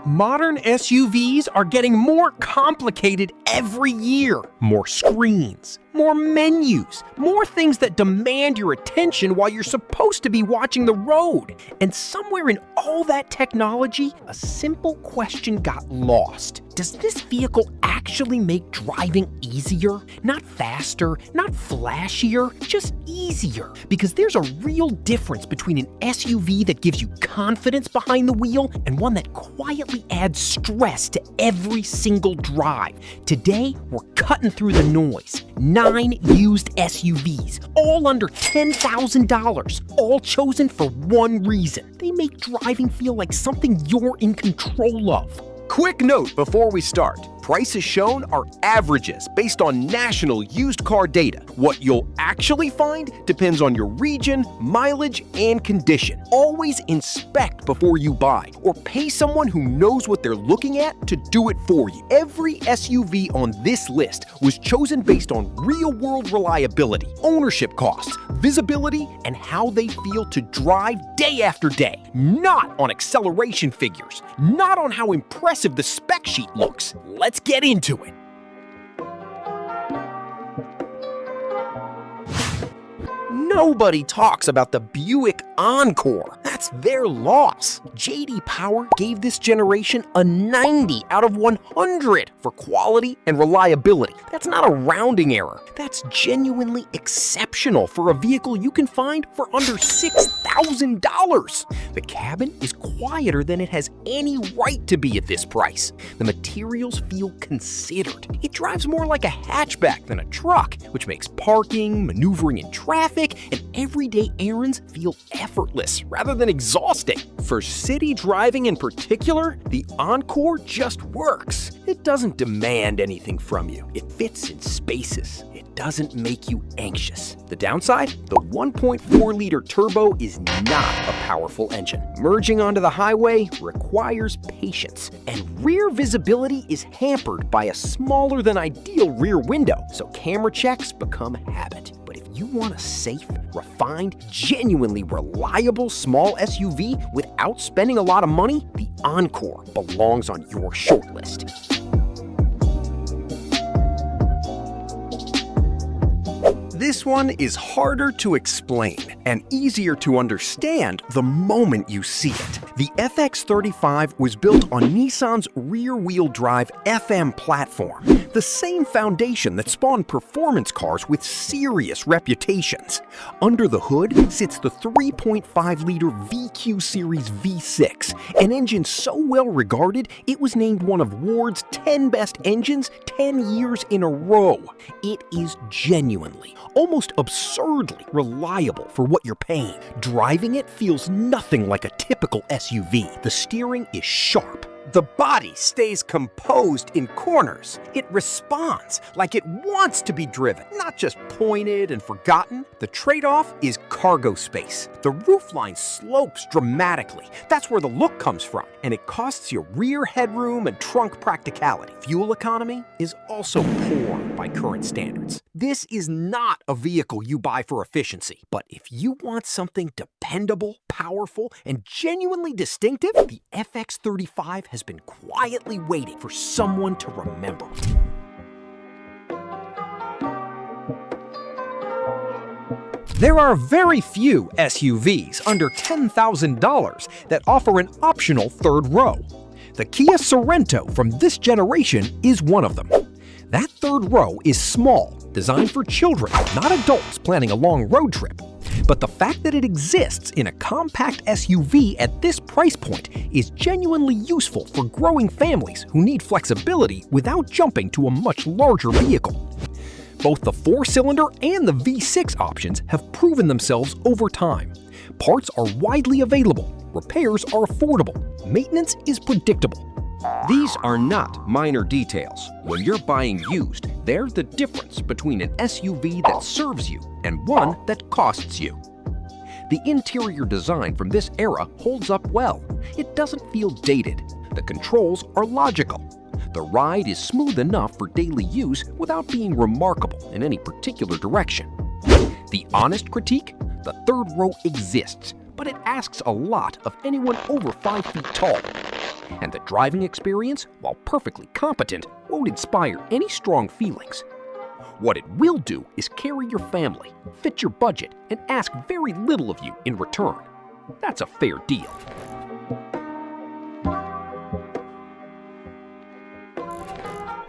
Modern SUVs are getting more complicated every year. More screens, more menus, more things that demand your attention while you're supposed to be watching the road. And somewhere in all that technology, a simple question got lost. Does this vehicle actually make driving easier? Not faster, not flashier, just easier. Because there's a real difference between an SUV that gives you confidence behind the wheel and one that quietly adds stress to every single drive. Today, we're cutting through the noise. 9 used SUVs, all under $10,000, all chosen for one reason. They make driving feel like something you're in control of. Quick note before we start. Prices shown are averages based on national used car data. What you'll actually find depends on your region, mileage, and condition. Always inspect before you buy, or pay someone who knows what they're looking at to do it for you. Every SUV on this list was chosen based on real-world reliability, ownership costs, visibility, and how they feel to drive day after day. Not on acceleration figures, not on how impressive the spec sheet looks. Let's get into it. Nobody talks about the Buick Encore. That's their loss. J.D. Power gave this generation a 90 out of 100 for quality and reliability. That's not a rounding error. That's genuinely exceptional for a vehicle you can find for under $6,000. The cabin is quieter than it has any right to be at this price. The materials feel considered. It drives more like a hatchback than a truck, which makes parking, maneuvering in traffic, and everyday errands feel effortless rather than exhausting. For city driving in particular, the Encore just works. It doesn't demand anything from you. It fits in spaces. It doesn't make you anxious. The downside? The 1.4-liter turbo is not a powerful engine. Merging onto the highway requires patience, and rear visibility is hampered by a smaller than ideal rear window, so camera checks become habit. But if you want a safe, refined, genuinely reliable small SUV without spending a lot of money, the Encore belongs on your shortlist. This one is harder to explain and easier to understand the moment you see it. The FX35 was built on Nissan's rear-wheel drive FM platform, the same foundation that spawned performance cars with serious reputations. Under the hood sits the 3.5-liter VQ Series V6, an engine so well regarded it was named one of Ward's 10 best engines 10 years in a row. It is genuinely, almost absurdly reliable for what you're paying. Driving it feels nothing like a typical SUV. The steering is sharp. The body stays composed in corners. It responds like it wants to be driven, not just pointed and forgotten. The trade-off is cargo space. The roofline slopes dramatically. That's where the look comes from, and it costs you rear headroom and trunk practicality. Fuel economy is also poor by current standards. This is not a vehicle you buy for efficiency, but if you want something dependable, powerful, and genuinely distinctive, the FX35 has been quietly waiting for someone to remember. There are very few SUVs under $10,000 that offer an optional third row. The Kia Sorento from this generation is one of them. That third row is small, designed for children, not adults planning a long road trip. But the fact that it exists in a compact SUV at this price point is genuinely useful for growing families who need flexibility without jumping to a much larger vehicle. Both the 4-cylinder and the V6 options have proven themselves over time. Parts are widely available, repairs are affordable, maintenance is predictable. These are not minor details. When you're buying used, they're the difference between an SUV that serves you and one that costs you. The interior design from this era holds up well. It doesn't feel dated. The controls are logical. The ride is smooth enough for daily use without being remarkable in any particular direction. The honest critique? The third row exists, but it asks a lot of anyone over 5 feet tall. And the driving experience, while perfectly competent, won't inspire any strong feelings. What it will do is carry your family, fit your budget, and ask very little of you in return. That's a fair deal.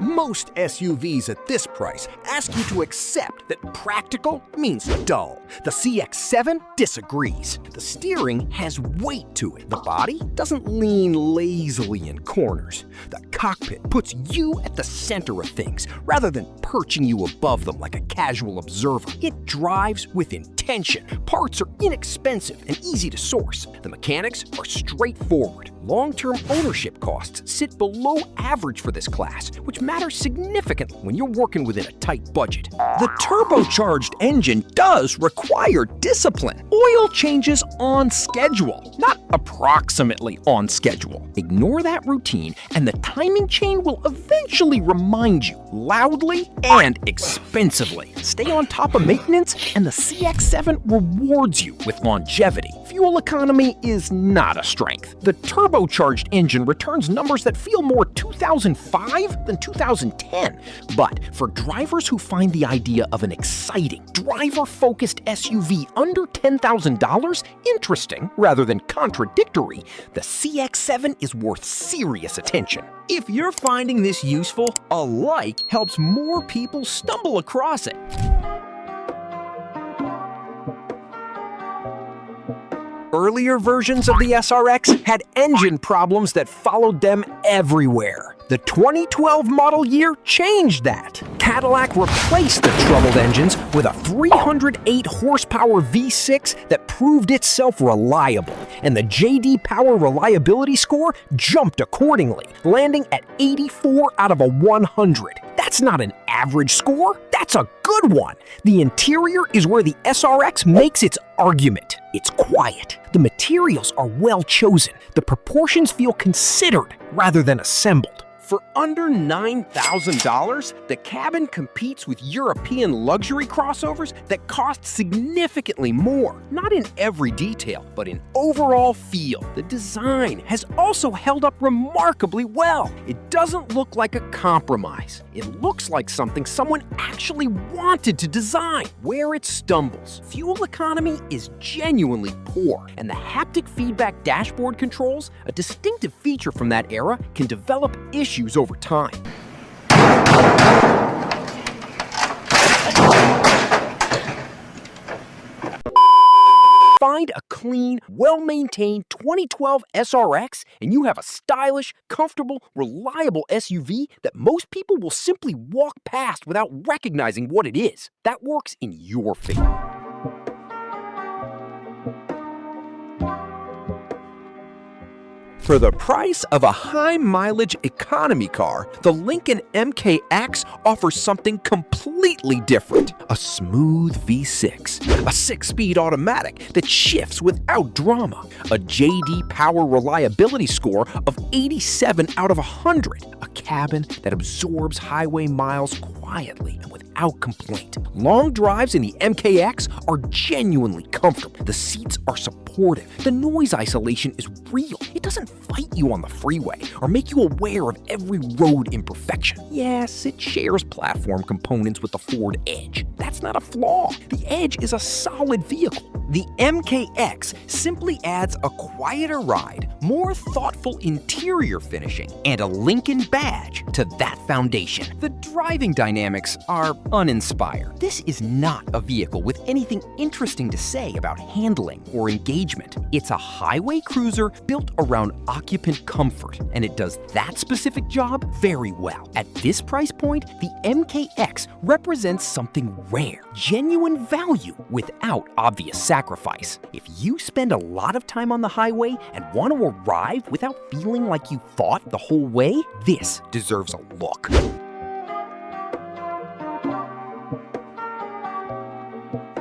Most SUVs at this price ask you to accept that practical means dull. The CX-7 disagrees. The steering has weight to it. The body doesn't lean lazily in corners. The cockpit puts you at the center of things rather than perching you above them like a casual observer. It drives with intention. Parts are inexpensive and easy to source. The mechanics are straightforward. Long-term ownership costs sit below average for this class, which matters significantly when you're working within a tight budget. The turbocharged engine does require discipline. Oil changes on schedule, not approximately on schedule. Ignore that routine, and the timing chain will eventually remind you loudly and expensively. Stay on top of maintenance, and the CX-7 rewards you with longevity. Fuel economy is not a strength. The turbocharged engine returns numbers that feel more 2005 than 2010. But for drivers who find the idea of an exciting, driver-focused SUV under $10,000 interesting rather than contradictory, the CX-7 is worth serious attention. If you're finding this useful, a like helps more people stumble across it. Earlier versions of the SRX had engine problems that followed them everywhere. The 2012 model year changed that. Cadillac replaced the troubled engines with a 308 horsepower V6 that proved itself reliable, and the J.D. Power reliability score jumped accordingly, landing at 84 out of 100. That's not an average score, that's a good one. The interior is where the SRX makes its argument. It's quiet. The materials are well chosen. The proportions feel considered rather than assembled. For under $9,000, the cabin competes with European luxury crossovers that cost significantly more. Not in every detail, but in overall feel. The design has also held up remarkably well. It doesn't look like a compromise. It looks like something someone actually wanted to design. Where it stumbles, fuel economy is genuinely poor, and the haptic feedback dashboard controls, a distinctive feature from that era, can develop issues over time. Find a clean, well-maintained 2012 SRX and you have a stylish, comfortable, reliable SUV that most people will simply walk past without recognizing what it is. That works in your favor. For the price of a high-mileage economy car, the Lincoln MKX offers something completely different. A smooth V6, a 6-speed automatic that shifts without drama, a J.D. Power reliability score of 87 out of 100, a cabin that absorbs highway miles quietly and without complaint. Long drives in the MKX are genuinely comfortable. The seats are supportive. The noise isolation is real. It doesn't fight you on the freeway or make you aware of every road imperfection. Yes, it shares platform components with the Ford Edge. That's not a flaw. The Edge is a solid vehicle. The MKX simply adds a quieter ride, more thoughtful interior finishing, and a Lincoln badge to that foundation. The driving dynamics are uninspired. This is not a vehicle with anything interesting to say about handling or engagement. It's a highway cruiser built around occupant comfort, and it does that specific job very well. At this price point, the MKX represents something rare, genuine value without obvious sacrifice. If you spend a lot of time on the highway and want to arrive without feeling like you thought the whole way, this deserves a look.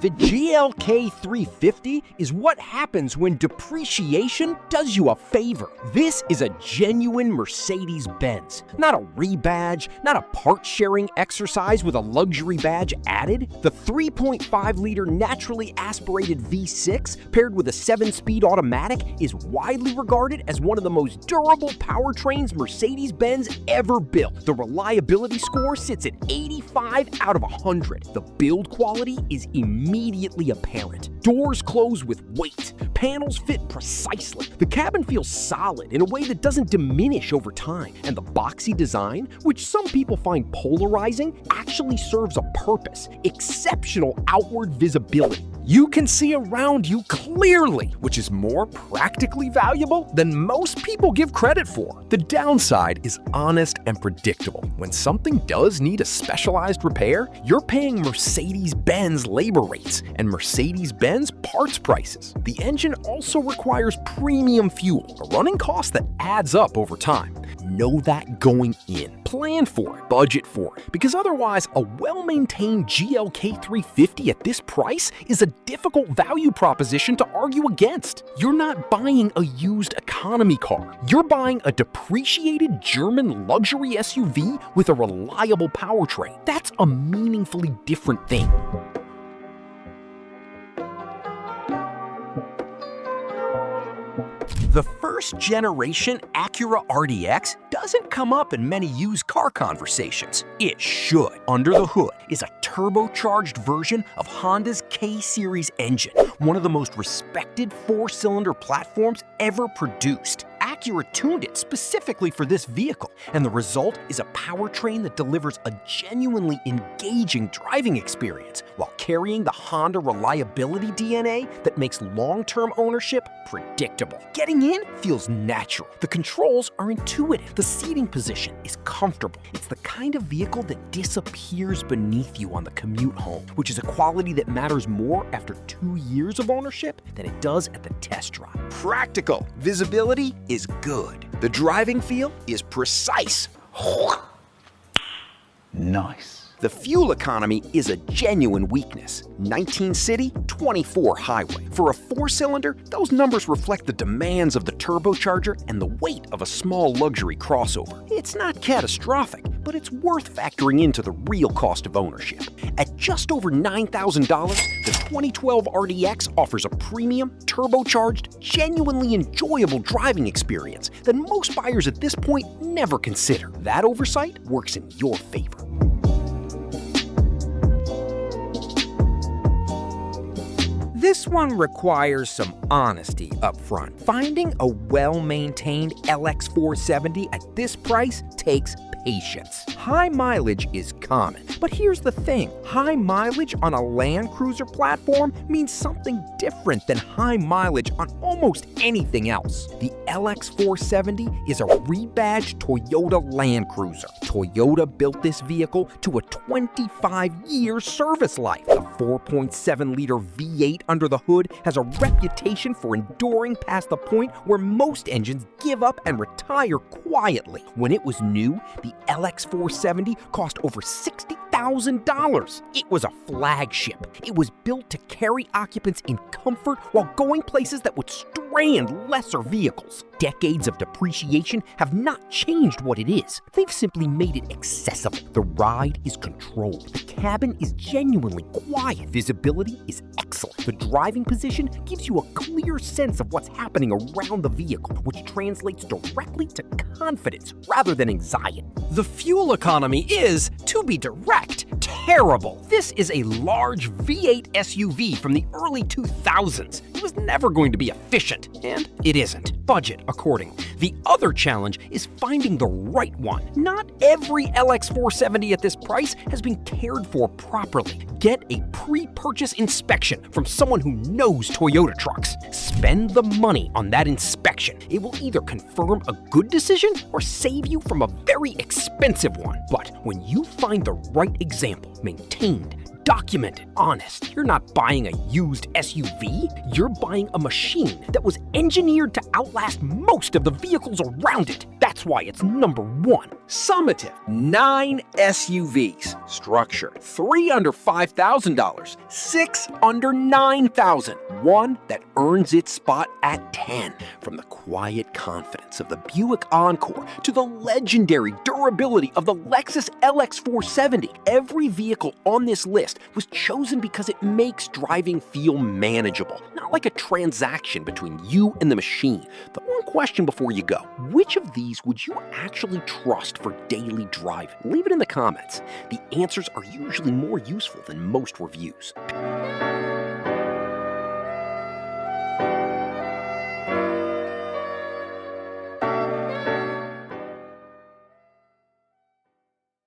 The GLK GLK350 is what happens when depreciation does you a favor. This is a genuine Mercedes-Benz, not a rebadge, not a part-sharing exercise with a luxury badge added. The 3.5-liter naturally aspirated V6 paired with a 7-speed automatic is widely regarded as one of the most durable powertrains Mercedes-Benz ever built. The reliability score sits at 85 out of 100. The build quality is immediately apparent. Doors close with weight. Panels fit precisely. The cabin feels solid in a way that doesn't diminish over time. And the boxy design, which some people find polarizing, actually serves a purpose: exceptional outward visibility. You can see around you clearly, which is more practically valuable than most people give credit for. The downside is honest and predictable. When something does need a specialized repair, you're paying Mercedes-Benz labor rates and Mercedes-Benz parts prices. The engine also requires premium fuel, a running cost that adds up over time. Know that going in. Plan for it, budget for it, because otherwise a well-maintained GLK350 at this price is a difficult value proposition to argue against. You're not buying a used economy car. You're buying a depreciated German luxury SUV with a reliable powertrain. That's a meaningfully different thing. The first-generation Acura RDX doesn't come up in many used car conversations. It should. Under the hood is a turbocharged version of Honda's K-Series engine, one of the most respected four-cylinder platforms ever produced. Acura tuned it specifically for this vehicle, and the result is a powertrain that delivers a genuinely engaging driving experience while carrying the Honda reliability DNA that makes long-term ownership predictable. Getting in feels natural. The controls are intuitive. The seating position is comfortable. It's the kind of vehicle that disappears beneath you on the commute home, which is a quality that matters more after 2 years of ownership than it does at the test drive. Practical. Visibility is good. The driving feel is precise. Nice. The fuel economy is a genuine weakness. 19 city, 24 highway. For a four-cylinder, those numbers reflect the demands of the turbocharger and the weight of a small luxury crossover. It's not catastrophic, but it's worth factoring into the real cost of ownership. At just over $9,000, the 2012 RDX offers a premium, turbocharged, genuinely enjoyable driving experience that most buyers at this point never consider. That oversight works in your favor. This one requires some honesty up front. Finding a well-maintained LX470 at this price takes patience. High mileage is common, but here's the thing. High mileage on a Land Cruiser platform means something different than high mileage on almost anything else. The LX470 is a rebadged Toyota Land Cruiser. Toyota built this vehicle to a 25-year service life. The 4.7-liter V8 under the hood has a reputation for enduring past the point where most engines give up and retire quietly. When it was new, the LX470 cost over $60,000. It was a flagship. It was built to carry occupants in comfort while going places that would strand lesser vehicles. Decades of depreciation have not changed what it is. They've simply made it accessible. The ride is controlled. The cabin is genuinely quiet. Visibility is excellent. The driving position gives you a clear sense of what's happening around the vehicle, which translates directly to confidence rather than anxiety. The fuel economy is, to be direct, terrible. This is a large V8 SUV from the early 2000s. It was never going to be efficient, and it isn't. Budget accordingly. The other challenge is finding the right one. Not every LX470 at this price has been cared for properly. Get a pre-purchase inspection from someone who knows Toyota trucks. Spend the money on that inspection. It will either confirm a good decision or save you from a very expensive one. But when you find the right example, maintained, documented, honest, you're not buying a used SUV, you're buying a machine that was engineered to outlast most of the vehicles around it. That's why it's number 1. Summative, 9 SUVs. Structure, 3 under $5,000, 6 under $9,000. One that earns its spot at 10. From the quiet confidence of the Buick Encore to the legendary durability of the Lexus LX 470, every vehicle on this list was chosen because it makes driving feel manageable, not like a transaction between you and the machine. The one question before you go, which of these would you actually trust for daily driving? Leave it in the comments. The answers are usually more useful than most reviews.